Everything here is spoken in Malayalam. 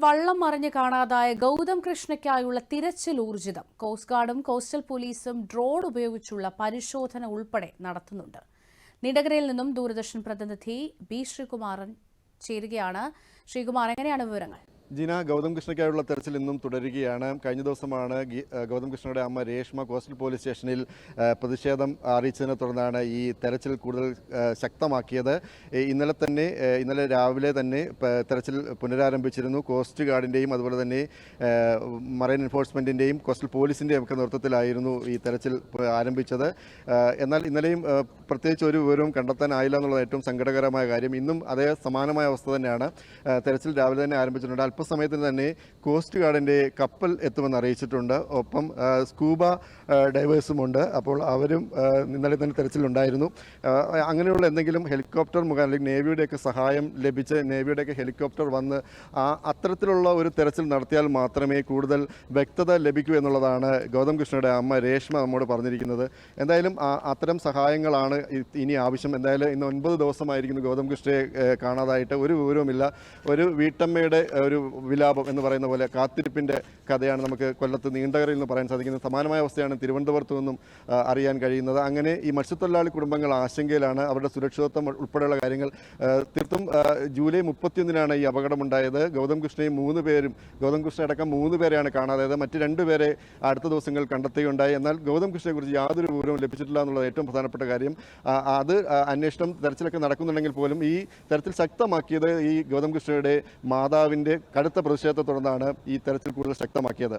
വള്ളം മറിഞ്ഞ് കാണാതായ ഗൗതം കൃഷ്ണയ്ക്കായുള്ള തിരച്ചിൽ ഊർജിതം. കോസ്റ്റ് ഗാർഡും കോസ്റ്റൽ പോലീസും ഡ്രോൺ ഉപയോഗിച്ചുള്ള പരിശോധന ഉൾപ്പെടെ നടത്തുന്നുണ്ട്. നീണ്ടകരയിൽ നിന്നും ദൂരദർശൻ പ്രതിനിധി ബി ശ്രീകുമാരൻ ചേരുകയാണ്. ശ്രീകുമാർ, എങ്ങനെയാണ് വിവരങ്ങൾ? ജീന, ഗൗതം കൃഷ്ണയ്ക്കായുള്ള തെരച്ചിൽ ഇന്നും തുടരുകയാണ്. കഴിഞ്ഞ ദിവസമാണ് ഗൗതം കൃഷ്ണയുടെ അമ്മ രേഷ്മ കോസ്റ്റൽ പോലീസ് സ്റ്റേഷനിൽ പ്രതിഷേധം അറിയിച്ചതിനെ തുടർന്നാണ് ഈ തെരച്ചിൽ കൂടുതൽ ശക്തമാക്കിയത്. ഇന്നലെ രാവിലെ തന്നെ തെരച്ചിൽ പുനരാരംഭിച്ചിരുന്നു. കോസ്റ്റ് ഗാർഡിൻ്റെയും അതുപോലെ തന്നെ മറൈൻ എൻഫോഴ്സ്മെൻറ്റിൻ്റെയും കോസ്റ്റൽ പോലീസിൻ്റെയും ഒക്കെ നേതൃത്വത്തിലായിരുന്നു ഈ തെരച്ചിൽ ആരംഭിച്ചത്. എന്നാൽ ഇന്നലെയും പ്രത്യേകിച്ച് ഒരു വിവരവും കണ്ടെത്താനായില്ല എന്നുള്ളത് ഏറ്റവും സങ്കടകരമായ കാര്യം. ഇന്നും അതേ സമാനമായ അവസ്ഥ തന്നെയാണ്. തെരച്ചിൽ രാവിലെ തന്നെ ആരംഭിച്ചിട്ടുണ്ട്. അല്പസമയത്തിന് തന്നെ കോസ്റ്റ് ഗാർഡിൻ്റെ കപ്പൽ എത്തുമെന്ന് അറിയിച്ചിട്ടുണ്ട്. ഒപ്പം സ്കൂബ ഡൈവേഴ്സുമുണ്ട്. അപ്പോൾ അവരും ഇന്നലെ തന്നെ തെരച്ചിലുണ്ടായിരുന്നു. അങ്ങനെയുള്ള എന്തെങ്കിലും ഹെലികോപ്റ്റർ മുഖേന അല്ലെങ്കിൽ നേവിയുടെയൊക്കെ സഹായം ലഭിച്ച് നേവിയുടെയൊക്കെ ഹെലികോപ്റ്റർ വന്ന് അത്തരത്തിലുള്ള ഒരു തെരച്ചിൽ നടത്തിയാൽ മാത്രമേ കൂടുതൽ വ്യക്തത ലഭിക്കൂ എന്നുള്ളതാണ് ഗൗതം കൃഷ്ണയുടെ അമ്മ രേഷ്മ നമ്മോട് പറഞ്ഞിരിക്കുന്നത്. എന്തായാലും അത്തരം സഹായങ്ങളാണ് ഇനി ആവശ്യം. എന്തായാലും ഇന്ന് 9 ദിവസമായിരിക്കുന്നു ഗൗതം കൃഷ്ണയെ കാണാതായിട്ട്. ഒരു വിവരവുമില്ല. ഒരു വീട്ടമ്മയുടെ ഒരു വിലാപം എന്ന് പറയുന്ന പോലെ കാത്തിരിപ്പിൻ്റെ കഥയാണ് നമുക്ക് കൊല്ലത്ത് നീണ്ടകരയിൽ നിന്ന് പറയാൻ സാധിക്കുന്നത്. സമാനമായ അവസ്ഥയാണ് തിരുവനന്തപുരത്തു നിന്നും അറിയാൻ കഴിയുന്നത്. അങ്ങനെ ഈ മത്സ്യത്തൊഴിലാളി കുടുംബങ്ങൾ ആശങ്കയിലാണ്. അവരുടെ സുരക്ഷിതത്വം ഉൾപ്പെടെയുള്ള കാര്യങ്ങൾ തീർത്തും ജൂലൈ 31-നാണ് ഈ അപകടമുണ്ടായത്. ഗൗതം കൃഷ്ണ അടക്കം 3 പേരെയാണ് കാണാതായത്. മറ്റ് 2 പേരെ അടുത്ത ദിവസങ്ങൾ കണ്ടെത്തുകയുണ്ടായി. എന്നാൽ ഗൗതം കൃഷ്ണയെക്കുറിച്ച് യാതൊരു വിവരവും ലഭിച്ചിട്ടില്ല എന്നുള്ളത് ഏറ്റവും പ്രധാനപ്പെട്ട കാര്യം. അത് അന്വേഷണം തെരച്ചിലൊക്കെ നടക്കുന്നുണ്ടെങ്കിൽ പോലും ഈ തരത്തിൽ ശക്തമാക്കിയത് ഈ ഗൗതം കൃഷ്ണയുടെ മാതാവിൻ്റെ കടുത്ത പ്രതിഷേധത്തെ തുടർന്നാണ് ഈ തെരച്ചിൽ കൂടുതൽ ശക്തമാക്കിയത്.